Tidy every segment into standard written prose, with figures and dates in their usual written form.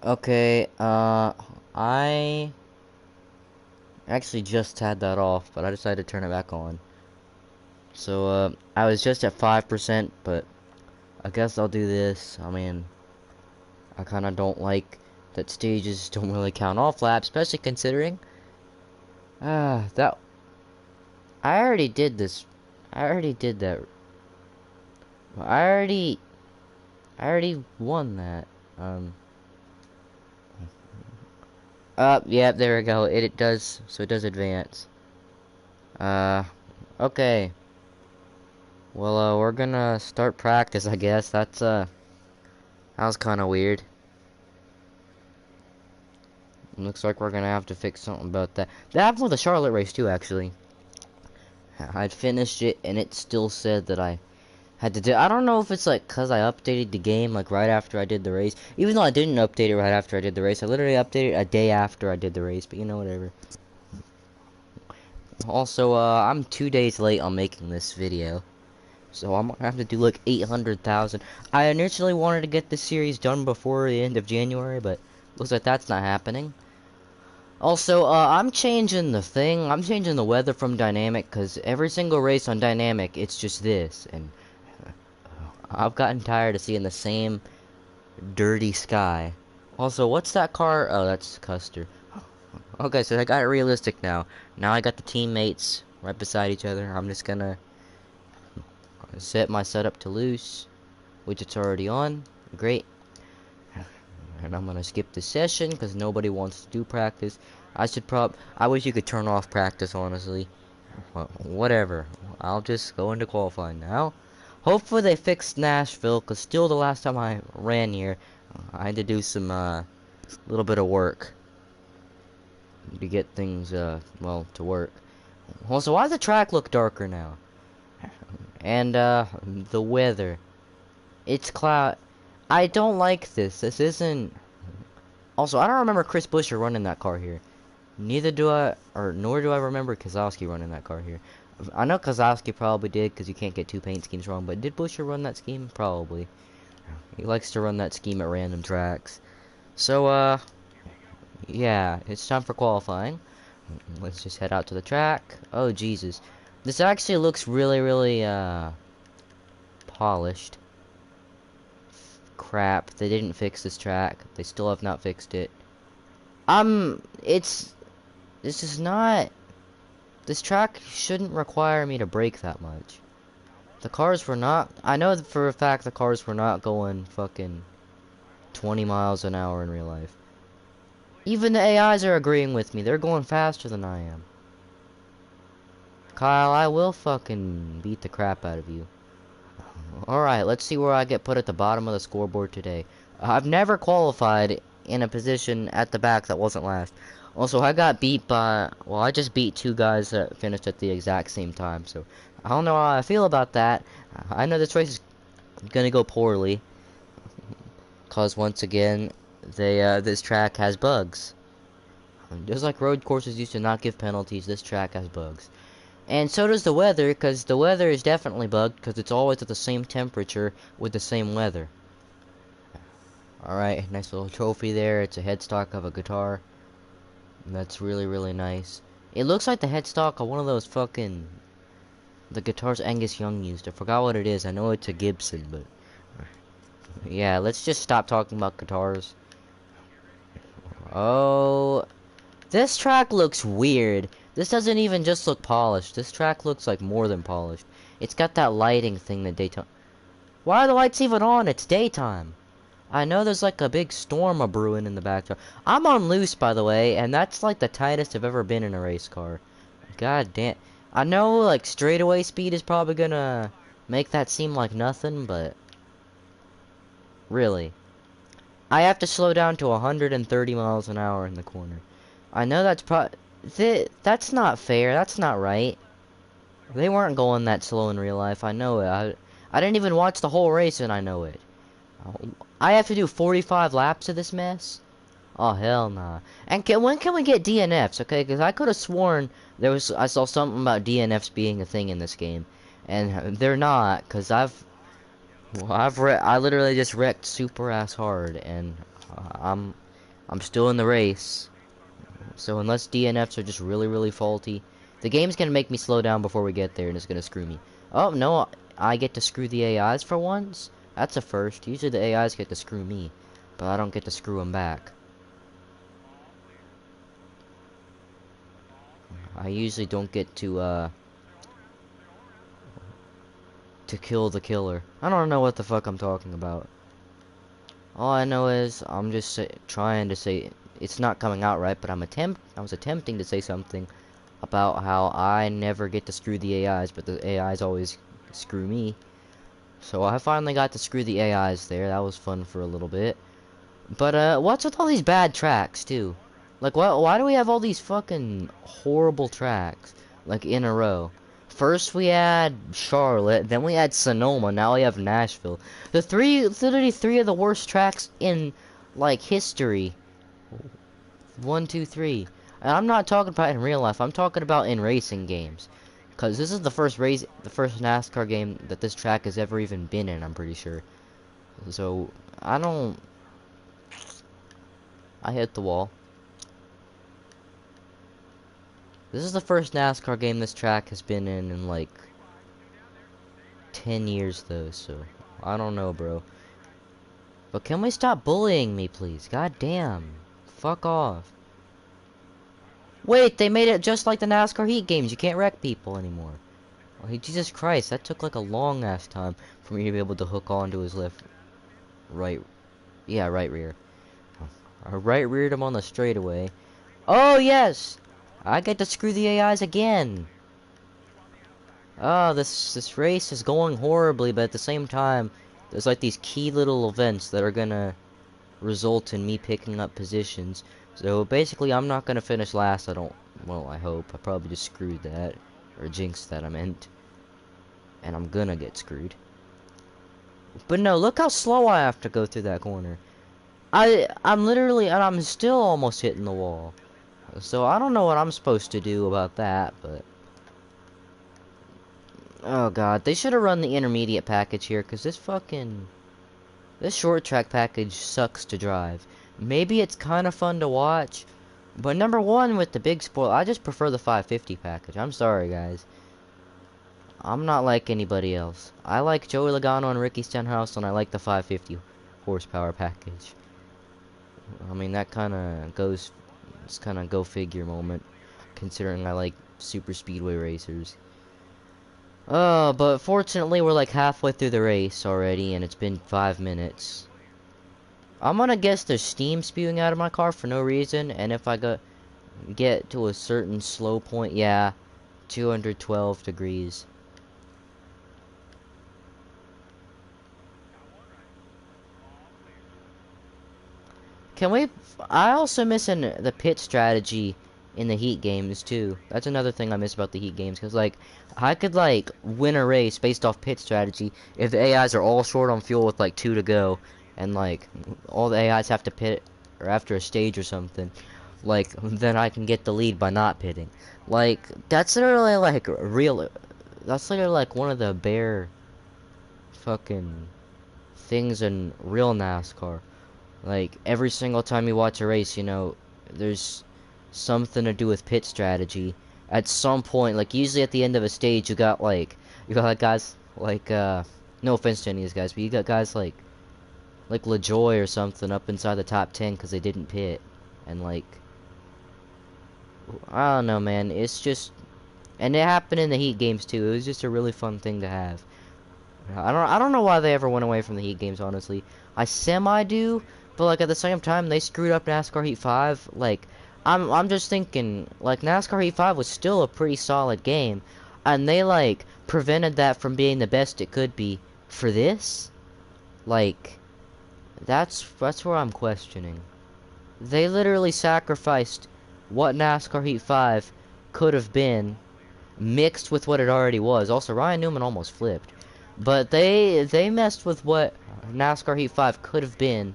Okay, I actually just had that off, but I decided to turn it back on. So, I was just at 5%, but I guess I'll do this. I mean, I kind of don't like that stages don't really count off laps, especially considering, that, I already did this. I already did that. I already, I already won that. Um, yeah, there we go. It does, so it does advance. Uh, okay. Well, we're gonna start practice, I guess. That was kind of weird. Looks like we're gonna have to fix something about that. That happened with the Charlotte race, too, actually. I'd finished it, and it still said that I had to do... I don't know if it's, like, because I updated the game, like, right after I did the race. Even though I didn't update it right after I did the race. I literally updated it a day after I did the race, but you know, whatever. Also, I'm 2 days late on making this video. So I'm gonna have to do like 800,000. I initially wanted to get this series done before the end of January, but looks like that's not happening. Also, I'm changing the thing. I'm changing the weather from dynamic, because every single race on dynamic, it's just this. And I've gotten tired of seeing the same dirty sky. Also, what's that car? Oh, that's Custer. Okay, so I got it realistic now. Now I got the teammates right beside each other. I'm just gonna set my setup to loose, which it's already on. Great. And I'm gonna skip the session because nobody wants to do practice. I wish you could turn off practice, honestly. Well, whatever. I'll just go into qualifying now. Hopefully they fixed Nashville, because still the last time I ran here, I had to do some, little bit of work to get things, well, to work. Also, why does the track look darker now? And, the weather. It's cloud. I don't like this. This isn't... Also, I don't remember Chris Buescher running that car here. Neither do I, or nor do I remember Kozlowski running that car here. I know Kozlowski probably did, because you can't get two paint schemes wrong, but did Buescher run that scheme? Probably. He likes to run that scheme at random tracks. So, yeah, it's time for qualifying. Let's just head out to the track. Oh, Jesus. This actually looks really, really, polished. Crap, they didn't fix this track. They still have not fixed it. This is not... This track shouldn't require me to brake that much. The cars were not... I know for a fact the cars were not going fucking 20 miles an hour in real life. Even the AIs are agreeing with me. They're going faster than I am. Kyle, I will fucking beat the crap out of you. Alright, let's see where I get put at the bottom of the scoreboard today. I've never qualified in a position at the back that wasn't last. Also, I got beat by... Well, I just beat two guys that finished at the exact same time, so... I don't know how I feel about that. I know this race is gonna go poorly. Cause, once again, this track has bugs. Just like road courses used to not give penalties, this track has bugs. And so does the weather, because the weather is definitely bugged, because it's always at the same temperature with the same weather. Alright, nice little trophy there. It's a headstock of a guitar. That's really, really nice. It looks like the headstock of one of those fucking... The guitars Angus Young used. I forgot what it is. I know it's a Gibson, but... Yeah, let's just stop talking about guitars. Oh... This track looks weird. This doesn't even just look polished. This track looks like more than polished. It's got that lighting thing that daytime... Why are the lights even on? It's daytime. I know there's like a big storm a-brewing in the background. I'm on loose, by the way, and that's like the tightest I've ever been in a race car. God damn. I know, like, straightaway speed is probably gonna make that seem like nothing, but... Really. I have to slow down to 130 miles an hour in the corner. I know that's that's not fair. That's not right. They weren't going that slow in real life. I know it. I didn't even watch the whole race, and I know it. I have to do 45 laps of this mess? Oh, hell nah. And when can we get DNFs, okay? Because I could have sworn I saw something about DNFs being a thing in this game. And they're not, because I literally just wrecked super ass hard, and I'm still in the race. So unless DNFs are just really, really faulty, the game's gonna make me slow down before we get there, and it's gonna screw me. Oh, no, I get to screw the AIs for once? That's a first. Usually the AIs get to screw me, but I don't get to screw them back. I usually don't get to kill the killer. I don't know what the fuck I'm talking about. All I know is I'm just trying to say it's not coming out right, but I was attempting to say something about how I never get to screw the AIs, but the AIs always screw me. So I finally got to screw the AIs there. That was fun for a little bit. But what's with all these bad tracks too? Like why do we have all these fucking horrible tracks like in a row? First we had Charlotte, then we had Sonoma, now we have Nashville. Literally three of the worst tracks in like history. 1, 2, 3. And I'm not talking about in real life. I'm talking about in racing games. Cause this is the first NASCAR game that this track has ever even been in. I'm pretty sure. So I hit the wall. This is the first NASCAR game this track has been in like 10 years though. So I don't know, bro. But can we stop bullying me, please? God damn. Fuck off. Wait, they made it just like the NASCAR Heat games. You can't wreck people anymore. Oh, Jesus Christ, that took like a long ass time for me to be able to hook onto his right rear. I right reared him on the straightaway. Oh yes! I get to screw the AIs again. Oh, this race is going horribly, but at the same time, there's like these key little events that are gonna result in me picking up positions. So basically, I'm not gonna finish last. Well, I hope. I probably just screwed that, or jinxed that, I meant. And I'm gonna get screwed. But no, look how slow I have to go through that corner. I'm literally, and I'm still almost hitting the wall. So I don't know what I'm supposed to do about that, but oh god, they should have run the intermediate package here, because this short track package sucks to drive. Maybe it's kind of fun to watch, but number one, with the big spoil, I just prefer the 550 package. I'm sorry, guys. I'm not like anybody else. I like Joey Logano and Ricky Stenhouse, and I like the 550 horsepower package. I mean, that kind of goes, it's kind of go figure moment, considering I like super speedway racers. But fortunately, we're like halfway through the race already, and it's been 5 minutes. I'm gonna guess there's steam spewing out of my car for no reason, and if I get to a certain slow point, yeah, 212 degrees. I also missing the pit strategy in the Heat games too. That's another thing I miss about the Heat games, because like I could like win a race based off pit strategy if the AIs are all short on fuel with like 2 to go, and like all the AIs have to pit or after a stage or something. Like then I can get the lead by not pitting. Like that's literally like that's literally like one of the bare fucking things in real NASCAR. Like, every single time you watch a race, you know, there's something to do with pit strategy. At some point, like, usually at the end of a stage, you got guys, like, no offense to any of these guys, but you got guys like LaJoy or something up inside the top 10 because they didn't pit. And, like, I don't know, man, it's just, and it happened in the Heat games, too. It was just a really fun thing to have. I don't know why they ever went away from the Heat games, honestly. I semi-do, but like at the same time they screwed up NASCAR Heat 5. Like I'm just thinking like NASCAR Heat 5 was still a pretty solid game, and they like prevented that from being the best it could be for this. Like that's where I'm questioning. They literally sacrificed what NASCAR Heat 5 could have been mixed with what it already was. Also, Ryan Newman almost flipped. But they messed with what NASCAR Heat 5 could have been,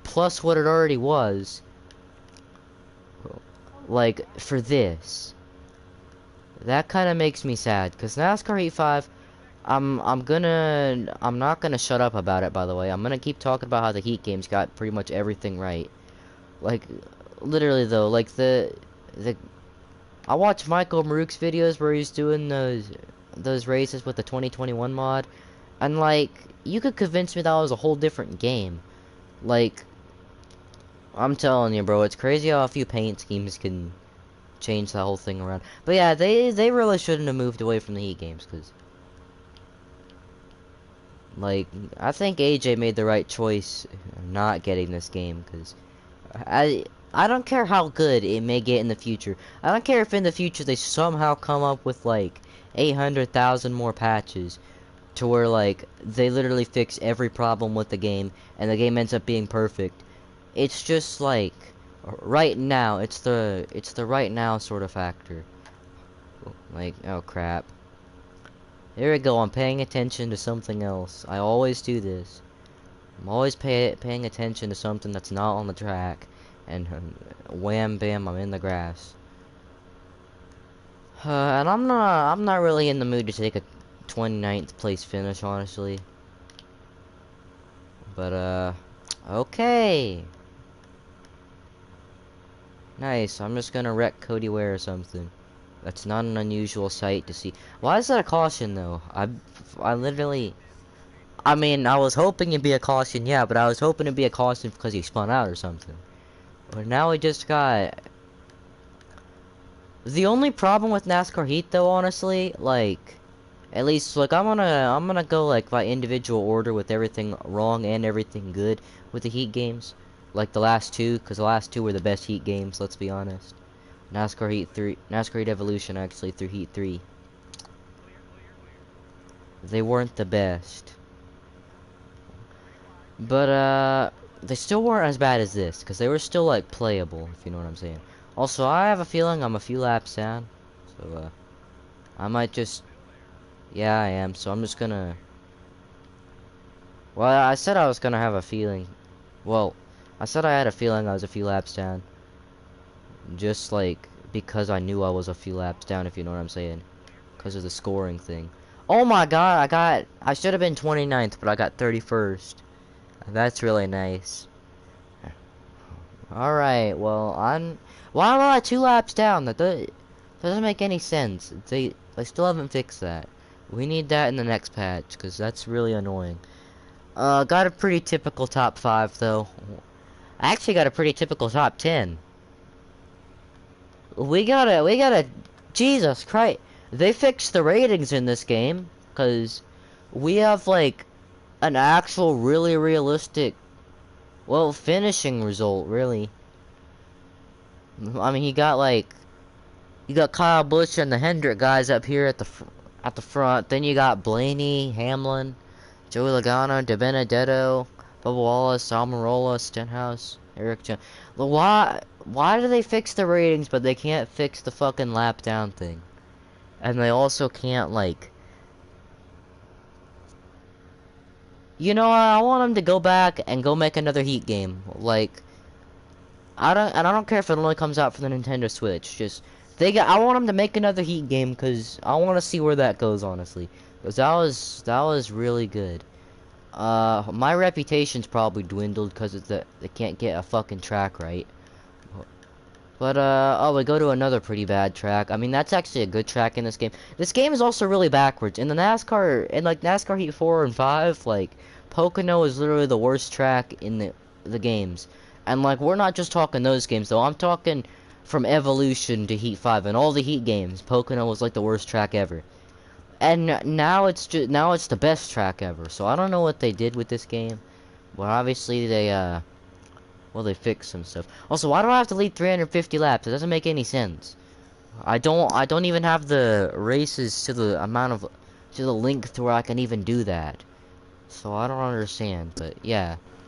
plus what it already was, like, for this. That kind of makes me sad, because NASCAR Heat 5, I'm not gonna shut up about it, by the way. I'm gonna keep talking about how the Heat games got pretty much everything right. Like, literally though, like the I watch Michael Maruk's videos where he's doing those races with the 2021 mod, and like you could convince me that was a whole different game. Like, I'm telling you, bro, it's crazy how a few paint schemes can change the whole thing around. But yeah, they really shouldn't have moved away from the Heat games, because like I think AJ made the right choice not getting this game, because I don't care how good it may get in the future. I don't care if in the future they somehow come up with like 800,000 more patches to where like they literally fix every problem with the game and the game ends up being perfect. It's just like right now, it's the right now sort of factor. Like, oh crap. There we go, I'm paying attention to something else. I always do this. I'm always paying attention to something that's not on the track. And wham bam, I'm in the grass. And I'm not really in the mood to take a 29th place finish, honestly. But okay. Nice. I'm just gonna wreck Cody Ware or something. That's not an unusual sight to see. Why is that a caution though? I literally, I mean, I was hoping it'd be a caution, yeah, but I was hoping it'd be a caution because he spun out or something. But now he just got. The only problem with NASCAR Heat though, honestly, like, at least like I'm gonna go like by individual order with everything wrong and everything good with the Heat games, like the last two, because the last two were the best Heat games. Let's be honest. NASCAR Heat 3, NASCAR Heat Evolution actually through Heat 3. They weren't the best, but they still weren't as bad as this, because they were still like playable, if you know what I'm saying. Also, I have a feeling I'm a few laps down, so I might just. Yeah, I am. So I'm just gonna. Well, I said I was gonna have a feeling. Well, I said I had a feeling I was a few laps down. Just like because I knew I was a few laps down, if you know what I'm saying. Because of the scoring thing. Oh my god, I should have been 29th, but I got 31st. That's really nice. Alright, well, why am I 2 laps down? That doesn't make any sense. They still haven't fixed that. We need that in the next patch, because that's really annoying. Got a pretty typical top 5, though. I actually got a pretty typical top 10. We gotta, Jesus Christ. They fixed the ratings in this game, because we have, like, an actual really realistic, well, finishing result, really. I mean, you got Kyle Busch and the Hendrick guys up here at the front. Then you got Blaney, Hamlin, Joey Logano, De Benedetto, Bubba Wallace, Almirola, Stenhouse, Eric Jones. Why do they fix the ratings, but they can't fix the fucking lap down thing? And they also can't, like, you know, I want them to go back and go make another Heat game. Like, I don't care if it only comes out for the Nintendo Switch. Just I want them to make another Heat game, because I want to see where that goes, honestly. Because that was really good. My reputation's probably dwindled because they can't get a fucking track right. But oh, we go to another pretty bad track. I mean, that's actually a good track in this game. This game is also really backwards. In the like NASCAR Heat 4 and 5, like Pocono is literally the worst track in the games. And like we're not just talking those games though. I'm talking from Evolution to Heat 5 and all the Heat games. Pocono was like the worst track ever. And now it's the best track ever. So I don't know what they did with this game. But obviously they well, they fixed some stuff. Also, why do I have to lead 350 laps? It doesn't make any sense. I don't even have the races to the length to where I can even do that. So I don't understand, but yeah.